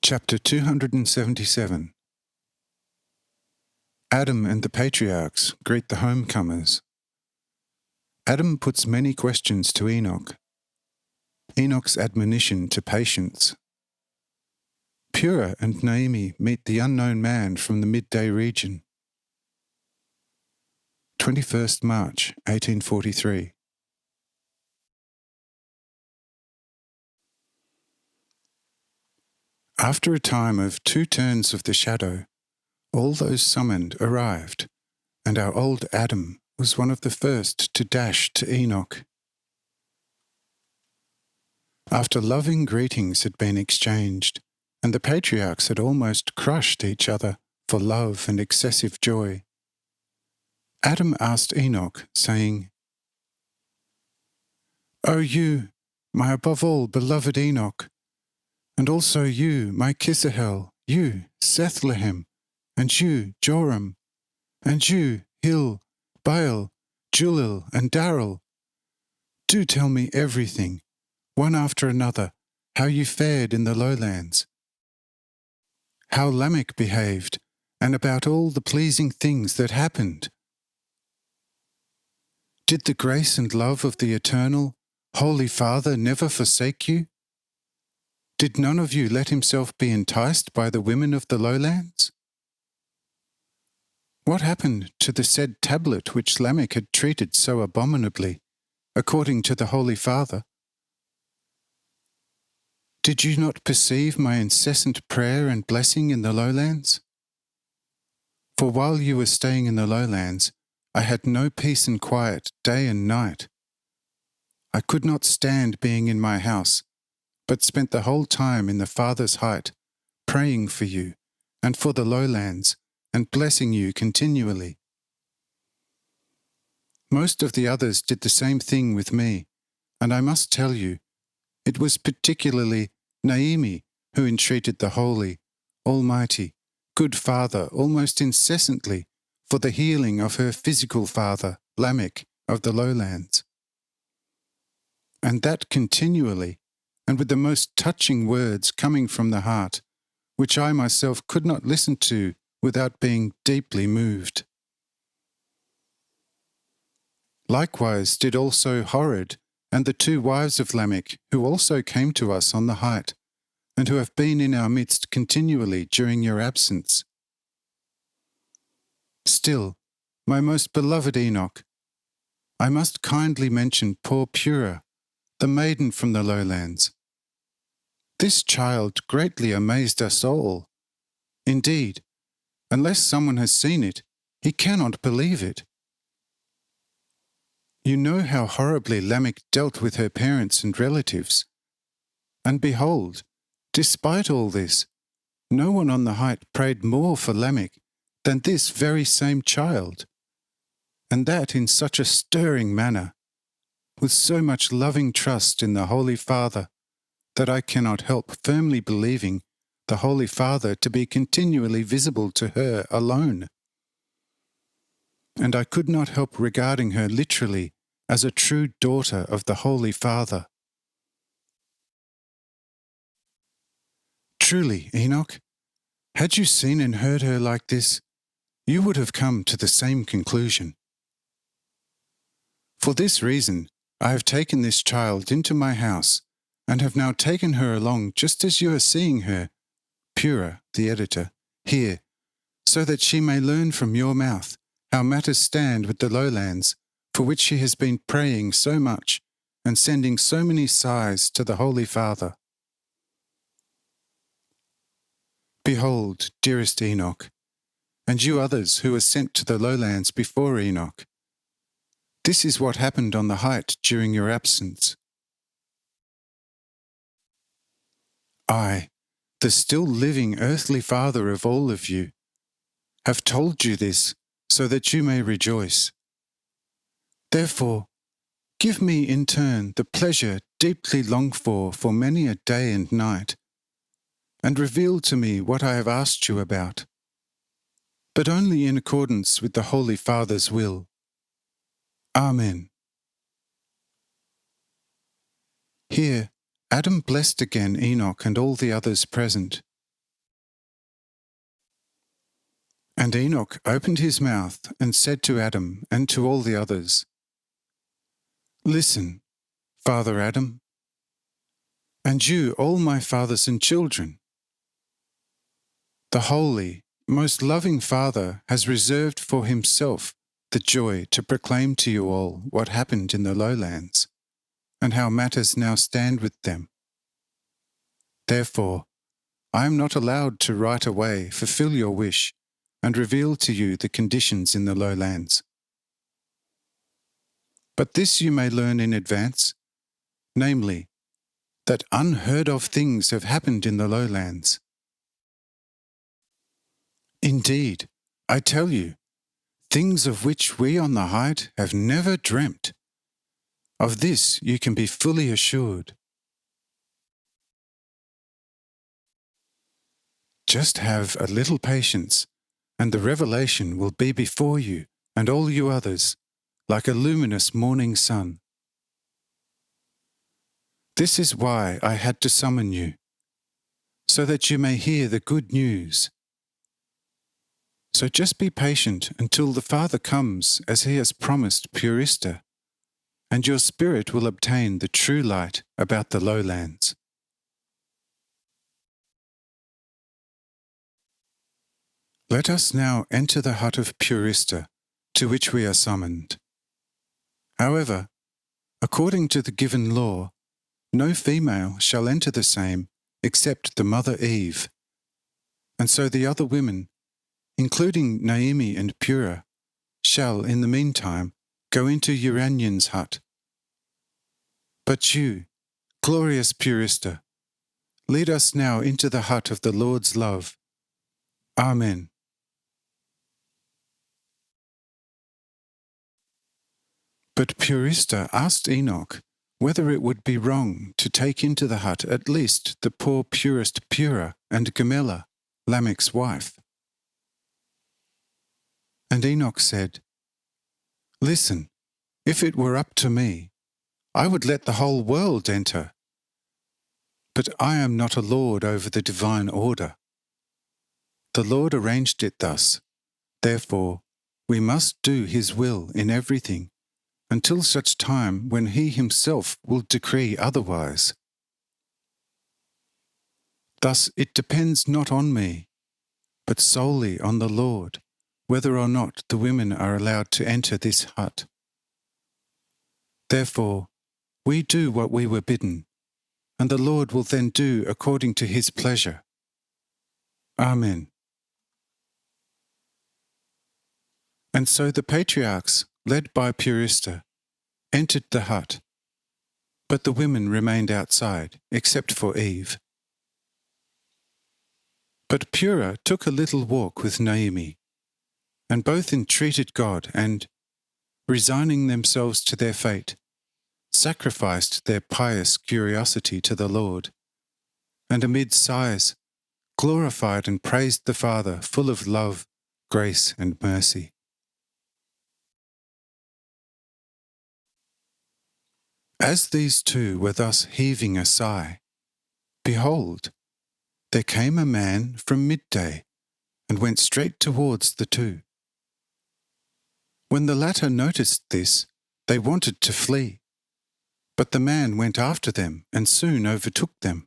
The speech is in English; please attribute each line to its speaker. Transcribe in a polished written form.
Speaker 1: Chapter 277. Adam and the patriarchs greet the homecomers. Adam puts many questions to Enoch. Enoch's admonition to patience. Pura and Naomi meet the unknown man from the midday region. 21st March, 1843. After a time of 2 turns of the shadow, all those summoned arrived, and our old Adam was one of the first to dash to Enoch. After loving greetings had been exchanged, and the patriarchs had almost crushed each other for love and excessive joy, Adam asked Enoch, saying, "O you, my above all beloved Enoch, and also you, my Kisahel, you, Sethlehem, and you, Joram, and you, Hil, Baal, Julil, and Darrell, do tell me everything, one after another, how you fared in the lowlands, how Lamech behaved, and about all the pleasing things that happened. Did the grace and love of the eternal, Holy Father never forsake you? Did none of you let himself be enticed by the women of the lowlands? What happened to the said tablet which Lamech had treated so abominably, according to the Holy Father? Did you not perceive my incessant prayer and blessing in the lowlands? For while you were staying in the lowlands, I had no peace and quiet day and night. I could not stand being in my house, but spent the whole time in the Father's height, praying for you, and for the lowlands, and blessing you continually. Most of the others did the same thing with me, and I must tell you, it was particularly Naomi who entreated the Holy, Almighty, good Father almost incessantly for the healing of her physical father, Lamech, of the lowlands. And that continually, and with the most touching words coming from the heart, which I myself could not listen to without being deeply moved. Likewise did also Horrid and the 2 wives of Lamech, who also came to us on the height, and who have been in our midst continually during your absence. Still, my most beloved Enoch, I must kindly mention poor Pura, the maiden from the lowlands. This child greatly amazed us all. Indeed, unless someone has seen it, he cannot believe it. You know how horribly Lamech dealt with her parents and relatives. And behold, despite all this, no one on the height prayed more for Lamech than this very same child, and that in such a stirring manner, with so much loving trust in the Holy Father, that I cannot help firmly believing the Holy Father to be continually visible to her alone. And I could not help regarding her literally as a true daughter of the Holy Father. Truly, Enoch, had you seen and heard her like this, you would have come to the same conclusion. For this reason, I have taken this child into my house, and have now taken her along just as you are seeing her, Pura, the editor, here, so that she may learn from your mouth how matters stand with the lowlands, for which she has been praying so much and sending so many sighs to the Holy Father. Behold, dearest Enoch, and you others who were sent to the lowlands before Enoch, this is what happened on the height during your absence. I, the still living earthly father of all of you, have told you this so that you may rejoice. Therefore, give me in turn the pleasure deeply longed for many a day and night, and reveal to me what I have asked you about, but only in accordance with the Holy Father's will. Amen. Here, Adam blessed again Enoch and all the others present, And Enoch opened his mouth and said to Adam and to all the others, Listen, Father Adam, and you, all my fathers and children. The holy, most loving Father has reserved for himself the joy to proclaim to you all what happened in the lowlands, and how matters now stand with them. Therefore, I am not allowed to right away fulfill your wish and reveal to you the conditions in the lowlands. But this you may learn in advance, namely, that unheard of things have happened in the lowlands. Indeed, I tell you, things of which we on the height have never dreamt. Of this you can be fully assured. Just have a little patience, and the revelation will be before you and all you others, like a luminous morning sun. This is why I had to summon you, so that you may hear the good news. So just be patient until the Father comes as he has promised Purista, and your spirit will obtain the true light about the lowlands. Let us now enter the hut of Purista, to which we are summoned. However, according to the given law, no female shall enter the same except the mother Eve, and so the other women, including Naomi and Pura, shall in the meantime go into Uranion's hut. But you, glorious Purista, lead us now into the hut of the Lord's love. Amen. But Purista asked Enoch whether it would be wrong to take into the hut at least the poor purest Pura and Gamella, Lamech's wife. And Enoch said, Listen, if it were up to me, I would let the whole world enter. But I am not a lord over the divine order. The Lord arranged it thus. Therefore, we must do his will in everything, until such time when he himself will decree otherwise. Thus it depends not on me, but solely on the Lord, whether or not the women are allowed to enter this hut. Therefore, we do what we were bidden, and the Lord will then do according to his pleasure. Amen. And so the patriarchs, led by Purista, entered the hut, but the women remained outside, except for Eve. But Pura took a little walk with Naomi, and both entreated God and, resigning themselves to their fate, sacrificed their pious curiosity to the Lord, and amid sighs, glorified and praised the Father full of love, grace and mercy. As these two were thus heaving a sigh, behold, there came a man from midday and went straight towards the two. When the latter noticed this, they wanted to flee, but the man went after them and soon overtook them.